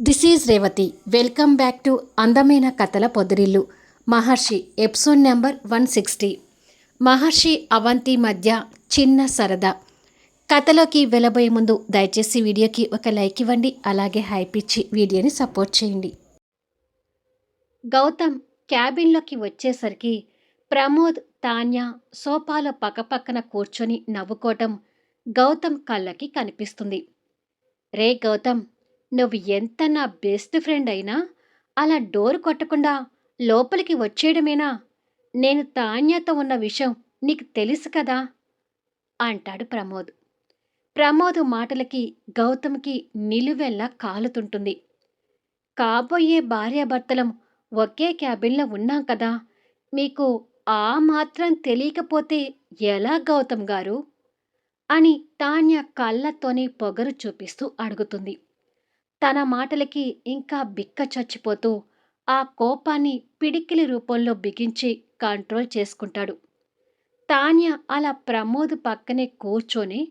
This is Revathi. Welcome back to అందమైన కథల పొదిరిల్లు. మహర్షి episode number 160. మహర్షి అవంతి మధ్య చిన్న సరదా. కథలోకి వెళ్ళబోయే ముందు దయచేసి వీడియోకి ఒక లైక్ ఇవ్వండి, అలాగే హైప్ ఇచ్చి వీడియోని సపోర్ట్ చేయండి. గౌతమ్ క్యాబిన్లోకి వచ్చేసరికి ప్రమోద్, తాన్య సోఫాలో పక్కపక్కన కూర్చొని నవ్వుకోవటం గౌతమ్ కళ్ళకి కనిపిస్తుంది. రే గౌతమ్, నువ్వు ఎంత నా బెస్ట్ ఫ్రెండ్ అయినా అలా డోర్ కొట్టకుండా లోపలికి వచ్చేయడమేనా? నేను తాన్యతో ఉన్న విషయం నీకు తెలుసు కదా అంటాడు ప్రమోద్. ప్రమోద్ మాటలకి గౌతమ్కి నిలువెల్లా కాలుతుంటుంది. కాబోయే భార్యాభర్తలం ఒకే క్యాబిన్లో ఉన్నాం కదా, మీకు ఆ మాత్రం తెలియకపోతే ఎలా గౌతమ్ గారు అని తాన్య కళ్ళతోనే పొగరు చూపిస్తూ అడుగుతుంది. తన మాటలకి ఇంకా బిక్క చచ్చిపోతూ ఆ కోపాన్ని పిడికిలి రూపంలో బిగించి కంట్రోల్ చేసుకుంటాడు. తాన్య అలా ప్రమోద్ పక్కనే కూర్చొని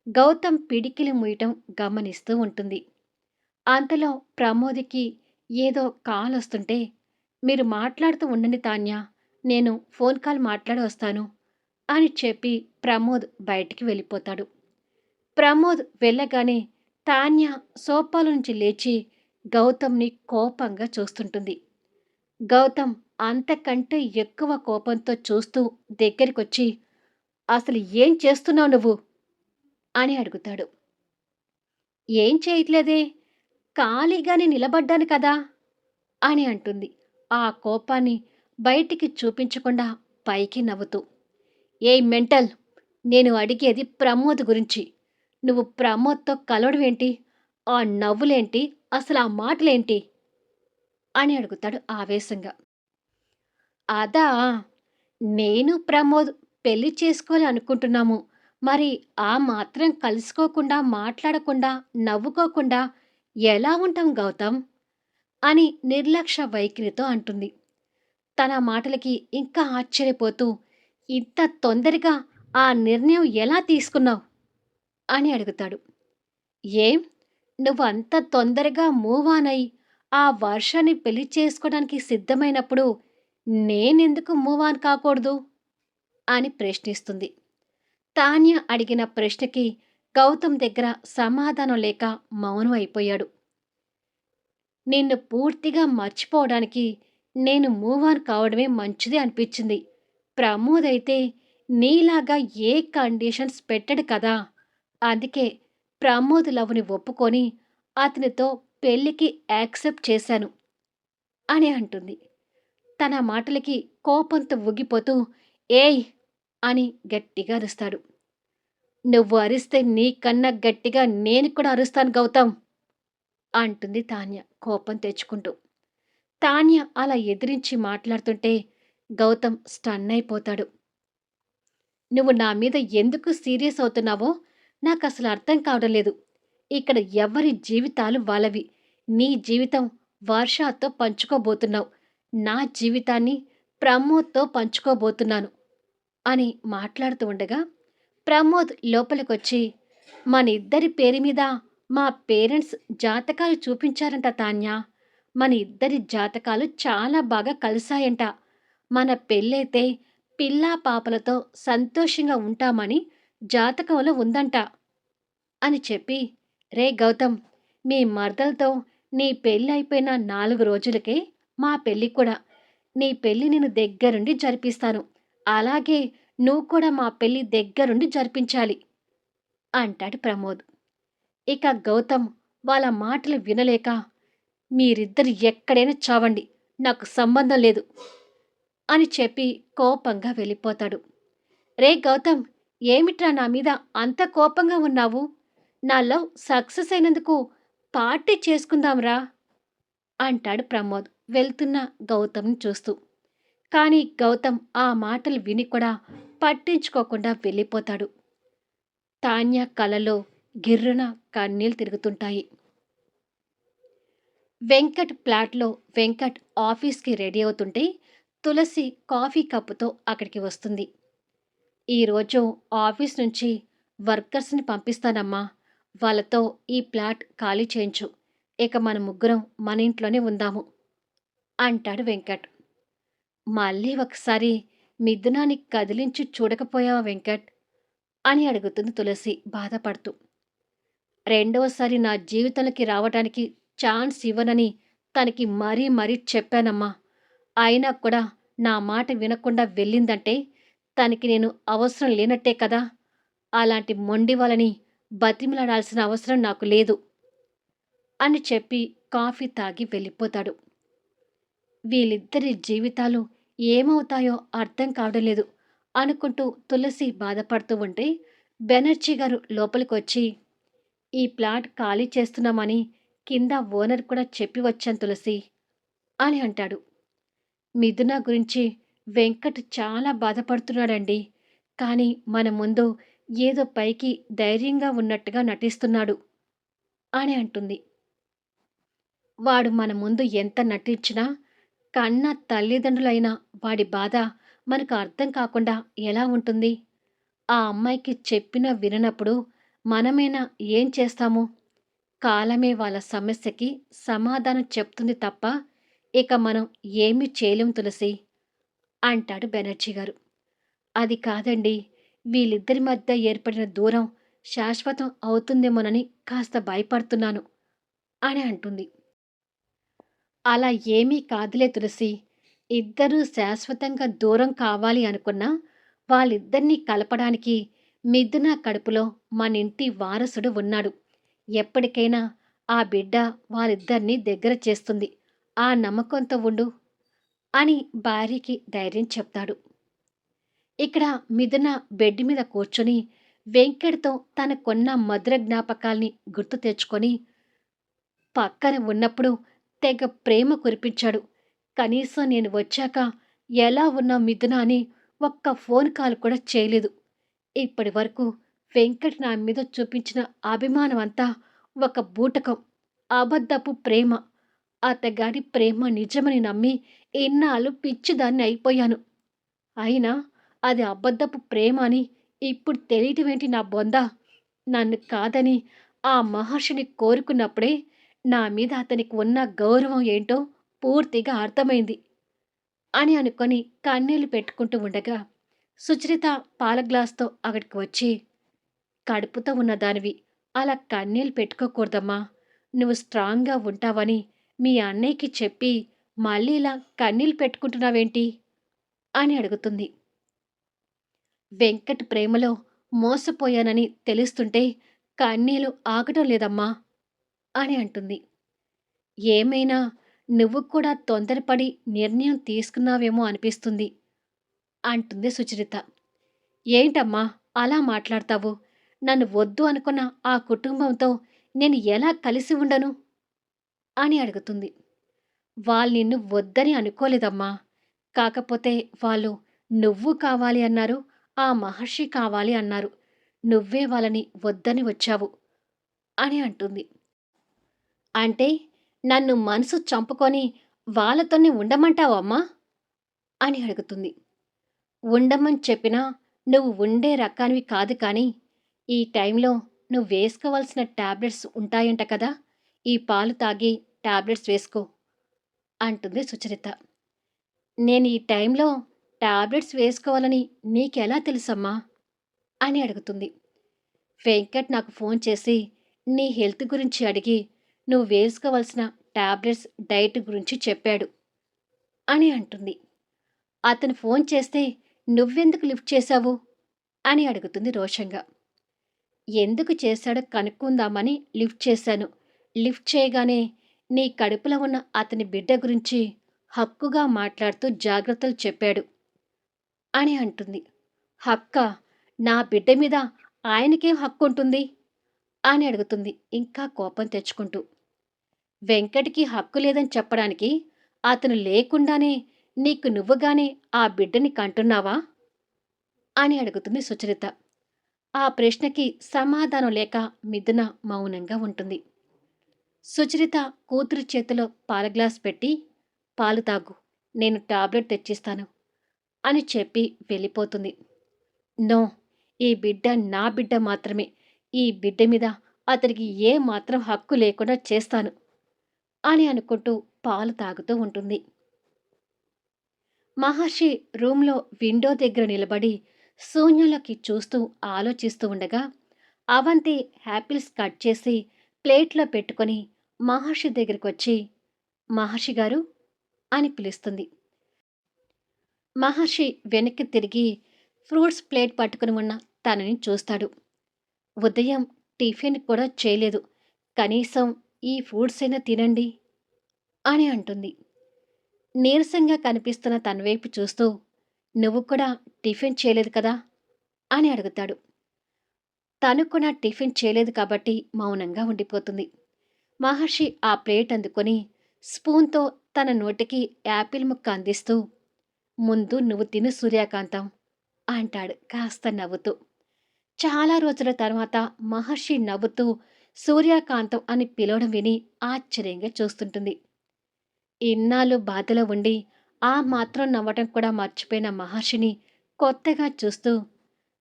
గౌతమ్ పిడికిలి ముయ్యటం గమనిస్తూ ఉంటుంది. అంతలో ప్రమోద్కి ఏదో కాల్ వస్తుంటే, మీరు మాట్లాడుతూ ఉండండి తాన్య, నేను ఫోన్ కాల్ మాట్లాడి వస్తాను అని చెప్పి ప్రమోద్ బయటికి వెళ్ళిపోతాడు. ప్రమోద్ వెళ్ళగానే తాన్య సోఫాలో నుంచి లేచి గౌతమ్ని కోపంగా చూస్తుంటుంది. గౌతమ్ అంతకంటే ఎక్కువ కోపంతో చూస్తూ దగ్గరికొచ్చి, అసలు ఏం చేస్తున్నావు నువ్వు అని అడుగుతాడు. ఏం చేయట్లేదే, ఖాళీగానే నిలబడ్డాను కదా అని అంటుంది. ఆ కోపాన్ని బయటికి చూపించకుండా పైకి నవ్వుతూ. ఏయ్ మెంటల్, నేను అడిగేది ప్రమోద్ గురించి. నువ్వు ప్రమోద్తో కలవడమేంటి? ఆ నవ్వులేంటి? అసలు ఆ మాటలేంటి అని అడుగుతాడు ఆవేశంగా. అదా, నేను ప్రమోద్ పెళ్లి చేసుకోవాలి అనుకుంటున్నాము. మరి ఆ మాత్రం కలుసుకోకుండా, మాట్లాడకుండా, నవ్వుకోకుండా ఎలా ఉంటాం గౌతమ్ అని నిర్లక్ష్య వైఖరితో అంటుంది. తన మాటలకి ఇంకా ఆశ్చర్యపోతూ, ఇంత తొందరగా ఆ నిర్ణయం ఎలా తీసుకున్నావు అని అడుగుతాడు. ఏం, నువ్వు అంత తొందరగా మూవ్ ఆన్ అయి ఆ వర్షాన్ని పెళ్లి చేసుకోవడానికి సిద్ధమైనప్పుడు నేనెందుకు మూవ్ ఆన్ కాకూడదు అని ప్రశ్నిస్తుంది. తాన్య అడిగిన ప్రశ్నకి గౌతమ్ దగ్గర సమాధానం లేక మౌనం అయిపోయాడు. నిన్ను పూర్తిగా మర్చిపోవడానికి నేను మూవ్ ఆన్ కావడమే మంచిది అనిపించింది. ప్రమోద్ అయితే నీలాగా ఏ కండిషన్స్ పెట్టడు కదా, అందుకే ప్రమోద్ లవ్ని ఒప్పుకొని అతనితో పెళ్లికి యాక్సెప్ట్ చేశాను అని అంటుంది. తన మాటలకి కోపంతో ఊగిపోతూ, ఏయ్ అని గట్టిగా అరుస్తాడు. నువ్వు అరిస్తే నీకన్నా గట్టిగా నేను కూడా అరుస్తాను గౌతమ్ అంటుంది తాన్య కోపం తెచ్చుకుంటూ. తాన్య అలా ఎదిరించి మాట్లాడుతుంటే గౌతమ్ స్టన్ అయిపోతాడు. నువ్వు నా మీద ఎందుకు సీరియస్ అవుతున్నావో నాకు అసలు అర్థం కావడం లేదు. ఇక్కడ ఎవరి జీవితాలు వాళ్ళవి. నీ జీవితం వర్షాతో పంచుకోబోతున్నావు, నా జీవితాన్ని ప్రమోద్తో పంచుకోబోతున్నాను అని మాట్లాడుతూ ఉండగా ప్రమోద్ లోపలికొచ్చి, మన ఇద్దరి పేరు మీద మా పేరెంట్స్ జాతకాలు చూపించారంట తాన్య. మన ఇద్దరి జాతకాలు చాలా బాగా కలిశాయంట. మన పెళ్ళైతే పిల్లా పాపలతో సంతోషంగా ఉంటామని జాతకంలో ఉందంట అని చెప్పి, రే గౌతమ్, మీ మరదలతో నీ పెళ్ళి అయిపోయిన 4 రోజులకే మా పెళ్ళి కూడా. నీ పెళ్ళి నేను దగ్గరుండి జరిపిస్తాను. అలాగే నువ్వు కూడా మా పెళ్ళి దగ్గరుండి జరిపించాలి అంటాడు ప్రమోద్. ఇక గౌతమ్ వాళ్ళ మాటలు వినలేక, మీరిద్దరు ఎక్కడైనా చావండి, నాకు సంబంధం లేదు అని చెప్పి కోపంగా వెళ్ళిపోతాడు. రే గౌతమ్, ఏమిట్రా నా మీద అంత కోపంగా ఉన్నావు? నా లవ్ సక్సెస్ అయినందుకు పార్టీ చేసుకుందాంరా అంటాడు ప్రమోద్ వెళ్తున్న గౌతమ్ని చూస్తూ. కానీ గౌతమ్ ఆ మాటలు విని కూడా పట్టించుకోకుండా వెళ్ళిపోతాడు. తాన్య కలలో గిర్రున కన్నీళ్ళు తిరుగుతుంటాయి. వెంకట్ ఫ్లాట్లో వెంకట్ ఆఫీస్కి రెడీ అవుతుంటే తులసి కాఫీ కప్పుతో అక్కడికి వస్తుంది. ఈరోజు ఆఫీస్ నుంచి వర్కర్స్ని పంపిస్తానమ్మా, వాళ్ళతో ఈ ఫ్లాట్ ఖాళీ చేయించు. ఇక మన ముగ్గురం మన ఇంట్లోనే ఉందాము అంటాడు వెంకట్. మళ్ళీ ఒకసారి మిథునాన్ని కదిలించి చూడకపోయావా వెంకట్ అని అడుగుతుంది తులసి బాధపడుతూ. రెండోసారి నా జీవితంలోకి రావటానికి ఛాన్స్ ఇవ్వనని తనకి మరీ మరీ చెప్పానమ్మా. అయినా కూడా నా మాట వినకుండా వెళ్ళిందంటే తనకి నేను అవసరం లేనట్టే కదా. అలాంటి మొండి వాళ్ళని బతిమలాడాల్సిన అవసరం నాకు లేదు అని చెప్పి కాఫీ తాగి వెళ్ళిపోతాడు. వీళ్ళిద్దరి జీవితాలు ఏమవుతాయో అర్థం కావడం లేదు అనుకుంటూ తులసి బాధపడుతూ ఉంటే బెనర్జీ గారు లోపలికొచ్చి, ఈ ప్లాట్ ఖాళీ చేస్తున్నామని కింద ఓనర్ కూడా చెప్పి వచ్చాను తులసి అని అంటాడు. మిథున గురించి వెంకట్ చాలా బాధపడుతున్నాడండి. కానీ మన ముందు ఏదో పైకి ధైర్యంగా ఉన్నట్టుగా నటిస్తున్నాడు అని అంటుంది. వాడు మన ముందు ఎంత నటించినా కన్న తల్లిదండ్రులైన వాడి బాధ మనకు అర్థం కాకుండా ఎలా ఉంటుంది? ఆ అమ్మాయికి చెప్పినా విననప్పుడు మనమేనా ఏం చేస్తాము? కాలమే వాళ్ళ సమస్యకి సమాధానం చెప్తుంది తప్ప ఇక మనం ఏమీ చేయలేం తులసి అంటాడు బెనర్జీ గారు. అది కాదండి, వీళ్ళిద్దరి మధ్య ఏర్పడిన దూరం శాశ్వతం అవుతుందేమోనని కాస్త భయపడుతున్నాను అని అంటుంది. అలా ఏమీ కాదులే తులసి. ఇద్దరూ శాశ్వతంగా దూరం కావాలి అనుకున్నా వాళ్ళిద్దరినీ కలపడానికి మిథున కడుపులో మనింటి వారసుడు ఉన్నాడు. ఎప్పటికైనా ఆ బిడ్డ వాళ్ళిద్దరినీ దగ్గర చేస్తుంది. ఆ నమ్మకంతో ఉండు అని భార్యకి ధైర్యం చెప్తాడు. ఇక్కడ మిథున బెడ్ మీద కూర్చొని వెంకట్‌తో తనకున్న మధుర జ్ఞాపకాల్ని గుర్తు తెచ్చుకొని పక్కన ఉన్నప్పుడు తెగ ప్రేమ కురిపించాడు. కనీసం నేను వచ్చాక ఎలా ఉన్నావు మిథున అని ఒక్క ఫోన్ కాల్ కూడా చేయలేదు. ఇప్పటి వరకు వెంకట్ నా మీద చూపించిన అభిమానం అంతా ఒక బూటకం, అబద్ధపు ప్రేమ. అతగాడి ప్రేమ నిజమని నమ్మి ఇన్నాళ్ళు పిచ్చిదాన్ని అయిపోయాను. అయినా అది అబద్ధపు ప్రేమ అని ఇప్పుడు తెలియటమేంటి నా బొంద? నన్ను కాదని ఆ మహర్షిని కోరుకున్నప్పుడే నా మీద అతనికి ఉన్న గౌరవం ఏంటో పూర్తిగా అర్థమైంది అని అనుకొని కన్నీళ్లు పెట్టుకుంటూ ఉండగా సుచరిత పాల గ్లాస్తో అక్కడికి వచ్చి, కడుపుతో ఉన్నదానివి అలా కన్నీళ్లు పెట్టుకోకూడదమ్మా. నువ్వు స్ట్రాంగ్గా ఉంటావని మీ అన్నయ్యకి చెప్పి మళ్ళీ ఇలా కన్నీళ్లు పెట్టుకుంటున్నావేంటి అని అడుగుతుంది. వెంకట్ ప్రేమలో మోసపోయానని తెలుస్తుంటే కన్నీళ్లు ఆగటం లేదమ్మా అని అంటుంది. ఏమైనా నువ్వు కూడా తొందరపడి నిర్ణయం తీసుకున్నావేమో అనిపిస్తుంది అంటుంది సుచరిత. ఏంటమ్మా అలా మాట్లాడతావు? నన్ను వద్దు అనుకున్న ఆ కుటుంబంతో నేను ఎలా కలిసి ఉండను అని అడుగుతుంది. వాళ్ళు నిన్ను వద్దని అనుకోలేదమ్మా. కాకపోతే వాళ్ళు నువ్వు కావాలి అన్నారు, ఆ మహర్షి కావాలి అన్నారు. నువ్వే వాళ్ళని వద్దని వచ్చావు అని అంటుంది. అంటే నన్ను మనసు చంపుకొని వాళ్ళతోనే ఉండమంటావా అమ్మా అని అడుగుతుంది. ఉండమని చెప్పినా నువ్వు ఉండే రకానివి కాదు కానీ ఈ టైంలో నువ్వు వేసుకోవాల్సిన టాబ్లెట్స్ ఉంటాయంట కదా. ఈ పాలు తాగి టాబ్లెట్స్ వేసుకో అంటుంది సుచరిత. నేను ఈ టైంలో టాబ్లెట్స్ వేసుకోవాలని నీకెలా తెలుసమ్మా అని అడుగుతుంది. వెంకట్ నాకు ఫోన్ చేసి నీ హెల్త్ గురించి అడిగి నువ్వు వేసుకోవాల్సిన టాబ్లెట్స్ డైట్ గురించి చెప్పాడు అని అంటుంది. అతను ఫోన్ చేస్తే నువ్వెందుకు లిఫ్ట్ చేశావు అని అడుగుతుంది రోషంగా. ఎందుకు చేశాడో కనుక్కుందామని లిఫ్ట్ చేశాను. లిఫ్ట్ చేయగానే నీ కడుపులో ఉన్న అతని బిడ్డ గురించి హక్కుగా మాట్లాడుతూ జాగ్రత్తలు చెప్పాడు అని అంటుంది. హక్కా? నా బిడ్డ మీద ఆయనకేం హక్కు ఉంటుంది అని అడుగుతుంది ఇంకా కోపం తెచ్చుకుంటూ. వెంకట్‌కి హక్కు లేదని చెప్పడానికి అతను లేకుండానే నీకు నువ్వుగానే ఆ బిడ్డని కంటున్నావా అని అడుగుతుంది సుచరిత. ఆ ప్రశ్నకి సమాధానం లేక మిథున మౌనంగా ఉంటుంది. సుచరిత కూతురు చేతిలో పాల గ్లాస్ పెట్టి, పాలు తాగు, నేను టాబ్లెట్ తెచ్చిస్తాను అని చెప్పి వెళ్ళిపోతుంది. నో, ఈ బిడ్డ నా బిడ్డ మాత్రమే. ఈ బిడ్డ మీద అతనికి ఏ మాత్రం హక్కు లేకుండా చేస్తాను అని అనుకుంటూ పాలు తాగుతూ ఉంటుంది. మహర్షి రూమ్‌లో విండో దగ్గర నిలబడి శూన్యంలోకి చూస్తూ ఆలోచిస్తూ ఉండగా, అవంతి యాపిల్స్ కట్ చేసి ప్లేట్‌లో పెట్టుకొని మహర్షి దగ్గరికొచ్చి, "మహర్షి గారు" అని పిలుస్తుంది. మహర్షి వెనక్కి తిరిగి ఫ్రూట్స్ ప్లేట్ పట్టుకుని ఉన్న తనని చూస్తాడు. "ఉదయం టిఫిన్ కూడా చేయలేదు. కనీసం ఈ ఫ్రూట్స్ అయినా తినండి" అని అంటుంది. నీరసంగా కనిపిస్తున్న తన వైపు చూస్తూ, "నువ్వు కూడా టిఫిన్ చేయలేదు కదా?" అని అడుగుతాడు. తను కూడా టిఫిన్ చేయలేదు కాబట్టి మౌనంగా ఉండిపోతుంది. మహర్షి ఆ ప్లేట్ అందుకొని స్పూన్‌తో తన నోటికి యాపిల్ ముక్క అందిస్తూ, "ముందు నువ్వు తిను సూర్యకాంతం" అంటాడు కాస్త నవ్వుతూ. చాలా రోజుల తర్వాత మహర్షి నవ్వుతూ సూర్యకాంతం అని పిలవడం విని ఆశ్చర్యంగా చూస్తుంటుంది. ఇన్నాళ్ళు బాధలో ఉండి ఆ మాత్రం నవ్వటం కూడా మర్చిపోయిన మహర్షిని కొత్తగా చూస్తూ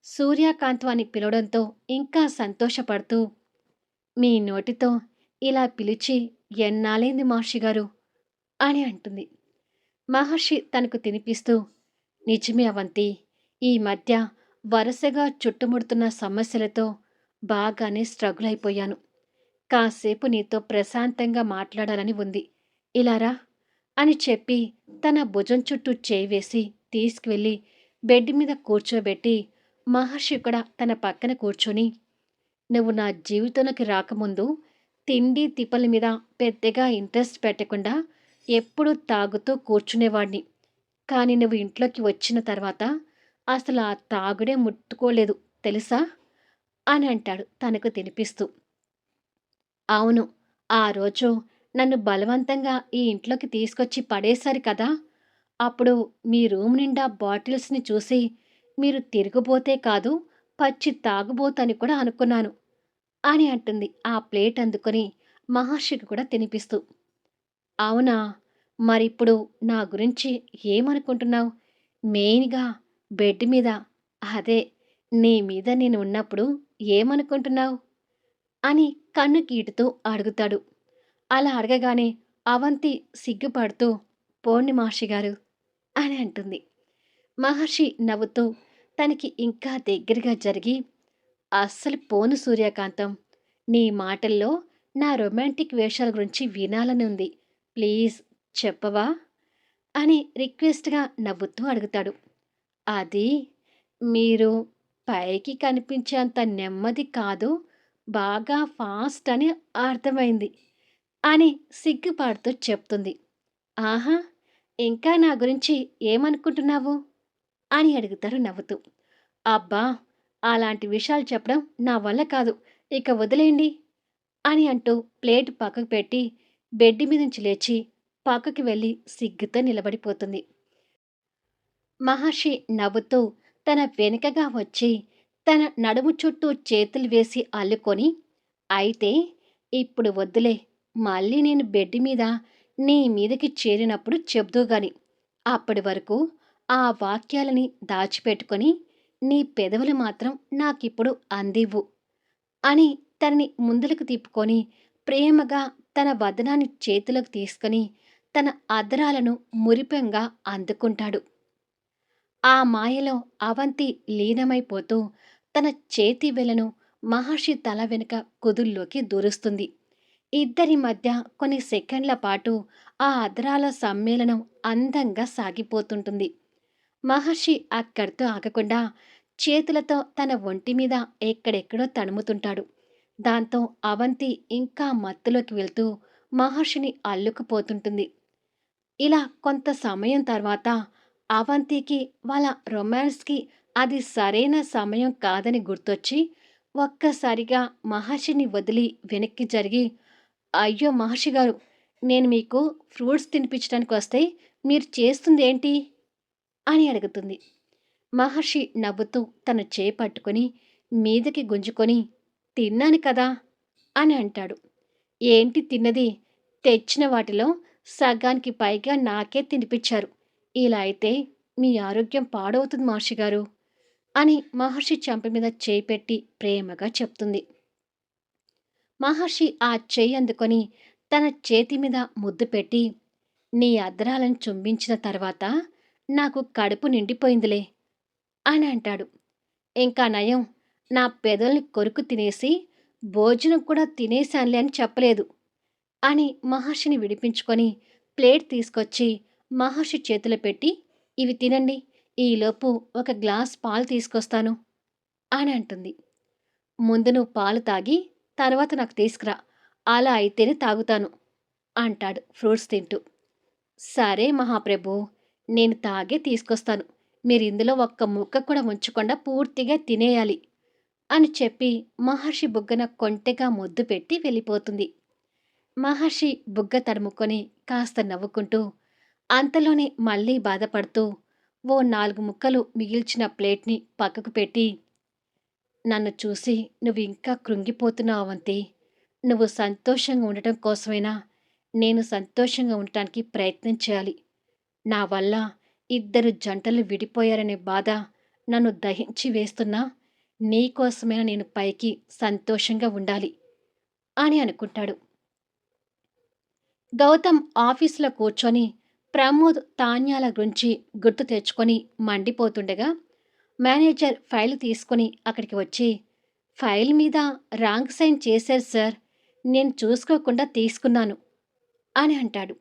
సూర్యకాంతం అని పిలవడంతో ఇంకా సంతోషపడుతూ, "మీ నోటితో ఇలా పిలిచి ఎన్నాళ్ళైంది మహర్షి గారు" అని అంటుంది. మహర్షి తనకు తినిపిస్తూ, "నిజమే అవంతి, ఈ మధ్య వరుసగా చుట్టుముడుతున్న సమస్యలతో బాగానే స్ట్రగుల్ అయిపోయాను. కాసేపు నీతో ప్రశాంతంగా మాట్లాడాలని ఉంది. ఇలా రా" అని చెప్పి తన భుజం చుట్టూ చేయి వేసి తీసుకువెళ్ళి బెడ్ మీద కూర్చోబెట్టి మహర్షి కూడా తన పక్కన కూర్చొని, "నువ్వు నా జీవితంలోకి రాకముందు తిండి తిప్పల మీద పెద్దగా ఇంట్రెస్ట్ పెట్టకుండా ఎప్పుడూ తాగుతూ కూర్చునేవాడిని. కానీ నువ్వు ఇంట్లోకి వచ్చిన తర్వాత అసలు ఆ తాగుడే ముట్టుకోలేదు తెలుసా" అని అంటాడు తనకు తినిపిస్తూ. "అవును, ఆ రోజు నన్ను బలవంతంగా ఈ ఇంట్లోకి తీసుకొచ్చి పడేశారు కదా! అప్పుడు మీ రూమ్ నిండా బాటిల్స్‌ని చూసి మీరు తిరుగుబోతే కాదు, పచ్చి తాగుబోతని కూడా అనుకున్నాను" అని అంటుంది ఆ ప్లేట్ అందుకొని మహర్షికి కూడా తినిపిస్తూ. "అవునా? మరిప్పుడు నా గురించి ఏమనుకుంటున్నావు? మెయిన్‌గా బెడ్ మీద, అదే నీ మీద నేను ఉన్నప్పుడు ఏమనుకుంటున్నావు?" అని కన్ను గీటుతూ అడుగుతాడు. అలా అడగగానే అవంతి సిగ్గుపడుతూ, "పోండి మహర్షిగారు" అని అంటుంది. మహర్షి నవ్వుతూ తనకి ఇంకా దగ్గరగా జరిగి, "అస్సలు పోను సూర్యకాంతం. నీ మాటల్లో నా రొమాంటిక్ వేషాల గురించి వినాలని ఉంది. ప్లీజ్ చెప్పవా?" అని రిక్వెస్ట్‌గా నవ్వుతూ అడుగుతాడు. "అది మీరు పైకి కనిపించేంత నెమ్మది కాదు, బాగా ఫాస్ట్ అని అర్థమైంది" అని సిగ్గుపడుతూ చెప్తుంది. "ఆహా! ఇంకా నా గురించి ఏమనుకుంటున్నావు?" అని అడుగుతారు నవ్వుతూ. "అబ్బా! అలాంటి విషయాలు చెప్పడం నా వల్ల కాదు. ఇక వదిలేయండి" అని అంటూ ప్లేట్ పక్కకు పెట్టి బెడ్ మీద నుంచి లేచి పక్కకి వెళ్ళి సిగ్గుతో నిలబడిపోతుంది. మహర్షి నవ్వుతూ తన వెనుకగా వచ్చి తన నడుము చుట్టూ చేతులు వేసి అల్లుకొని, "అయితే ఇప్పుడు వద్దులే. మళ్ళీ నేను బెడ్ మీద నీ మీదకి చేరినప్పుడు చెప్దువు గాని. అప్పటి వరకు ఆ వాక్యాలని దాచిపెట్టుకొని నీ పెదవులు మాత్రం నాకిప్పుడు అందివ్వు" అని తనని ముందలకు తిప్పుకొని ప్రేమగా తన వదనాన్ని చేతిలోకి తీసుకొని తన అధరాలను మురిపెంగా అందుకుంటాడు. ఆ మాయలో అవంతి లీనమైపోతూ తన చేతి వేళ్లను మహర్షి తల వెనుక కుదుల్లోకి దూరుస్తుంది. ఇద్దరి మధ్య కొన్ని సెకండ్ల పాటు ఆ అధరాల సమ్మేళనం అందంగా సాగిపోతుంటుంది. మహర్షి అక్కడితో ఆగకుండా చేతులతో తన ఒంటి మీద ఎక్కడెక్కడో తడుముతుంటాడు. దాంతో అవంతి ఇంకా మత్తులోకి వెళ్తూ మహర్షిని అల్లుకుపోతుంటుంది. ఇలా కొంత సమయం తర్వాత అవంతికి వాళ్ళ రొమాన్స్‌కి అది సరైన సమయం కాదని గుర్తొచ్చి ఒక్కసారిగా మహర్షిని వదిలి వెనక్కి జరిగి, "అయ్యో మహర్షి గారు, నేను మీకు ఫ్రూట్స్ తినిపించడానికి వస్తే మీరు చేస్తుందేంటి?" అని అడుగుతుంది. మహర్షి నవ్వుతూ తన చేయి పట్టుకొని మీదకి గుంజుకొని, "తిన్నాను కదా" అని అంటాడు. "ఏంటి తిన్నది? తెచ్చిన వాటిలో సగానికి పైగా నాకే తినిపించారు. ఇలా అయితే మీ ఆరోగ్యం పాడవుతుంది మహర్షిగారు" అని మహర్షి చెంప మీద చేయి పెట్టి ప్రేమగా చెప్తుంది. మహర్షి ఆ చెయ్యి అందుకొని తన చేతి మీద ముద్దు పెట్టి, నీ అద్రాలను చుంబించిన తర్వాత నాకు కడుపు నిండిపోయిందిలే అని అంటాడు. ఇంకా నయం, నా పెదల్ని కొరుకు తినేసి భోజనం కూడా తినేశానులే అని చెప్పలేదు అని మహర్షిని విడిపించుకొని ప్లేట్ తీసుకొచ్చి మహర్షి చేతిలో పెట్టి, ఇవి తినండి, ఈలోపు ఒక గ్లాస్ పాలు తీసుకొస్తాను అని అంటుంది. ముందు నువ్వు పాలు తాగి తర్వాత నాకు తీసుకురా, అలా అయితేనే తాగుతాను అంటాడు ఫ్రూట్స్ తింటూ. సరే మహాప్రభు, నేను తాగే తీసుకొస్తాను, మీరిందులో ఒక్క ముక్క కూడా ఉంచకుండా పూర్తిగా తినేయాలి అని చెప్పి మహర్షి బుగ్గన కొంటెగా ముద్దు పెట్టి వెళ్ళిపోతుంది. మహర్షి బుగ్గ తడుముకొని కాస్త నవ్వుకుంటూ, అంతలోనే మళ్ళీ బాధపడుతూ ఓ 4 ముక్కలు మిగిల్చిన ప్లేట్ని పక్కకు పెట్టి, నన్ను చూసి నువ్వింకా కృంగిపోతున్నావు అవంతి. నువ్వు సంతోషంగా ఉండటం కోసమైనా నేను సంతోషంగా ఉండటానికి ప్రయత్నం చేయాలి. నా వల్ల 2 జంటలు విడిపోయారనే బాధ నన్ను దహించి వేస్తున్నా నీకోసమైనా నేను పైకి సంతోషంగా ఉండాలి అని అనుకుంటాడు. గౌతమ్ ఆఫీసులో కూర్చొని ప్రమోద్ తాన్యాల గురించి గుర్తు తెచ్చుకొని మండిపోతుండగా మేనేజర్ ఫైల్ తీసుకొని అక్కడికి వచ్చి, ఫైల్ మీద రాంగ్ సైన్ చేశారు సార్, నేను చూసుకోకుండా తీసుకున్నాను అని అంటాడు.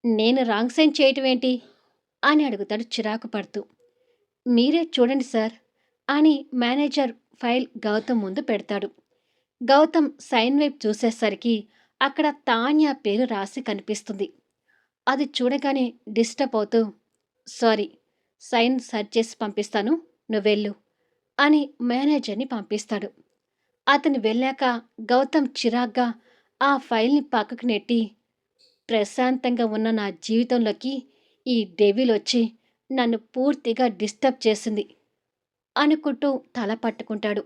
నేను రాంగ్ సైన్ చేయటం ఏంటి అని అడుగుతాడు చిరాకు పడుతూ. మీరే చూడండి సార్ అని మేనేజర్ ఫైల్ గౌతమ్ ముందు పెడతాడు. గౌతమ్ సైన్ వైపు చూసేసరికి అక్కడ తాన్యా పేరు రాసి కనిపిస్తుంది. అది చూడగానే డిస్టర్బ్ అవుతూ, సారీ, సైన్ సర్చ్ చేసి పంపిస్తాను, నువ్వెళ్ళు అని మేనేజర్ని పంపిస్తాడు. అతను వెళ్ళాక గౌతమ్ చిరాగ్గా ఆ ఫైల్ని పక్కకు నెట్టి, ప్రశాంతంగా ఉన్న నా జీవితంలోకి ఈ డెవిల్ వచ్చి నన్ను పూర్తిగా డిస్టర్బ్ చేసింది అనుకుంటూ తల పట్టుకుంటాడు.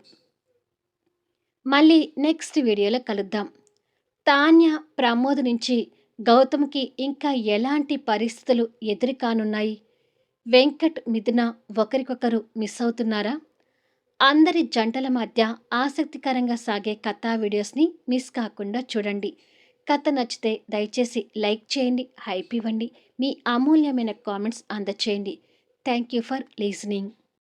మళ్ళీ నెక్స్ట్ వీడియోలో కలుద్దాం. తాన్య, ప్రమోద్ నుంచి గౌతమ్కి ఇంకా ఎలాంటి పరిస్థితులు ఎదురుకానున్నాయి? వెంకట్, మిథున ఒకరికొకరు మిస్ అవుతున్నారా? అందరి జంటల మధ్య ఆసక్తికరంగా సాగే కథా వీడియోస్ని మిస్ కాకుండా చూడండి. కథ నచ్చితే దయచేసి లైక్ చేయండి, హైప్ ఇవ్వండి, మీ అమూల్యమైన కామెంట్స్ అందచేయండి. Thank you for listening.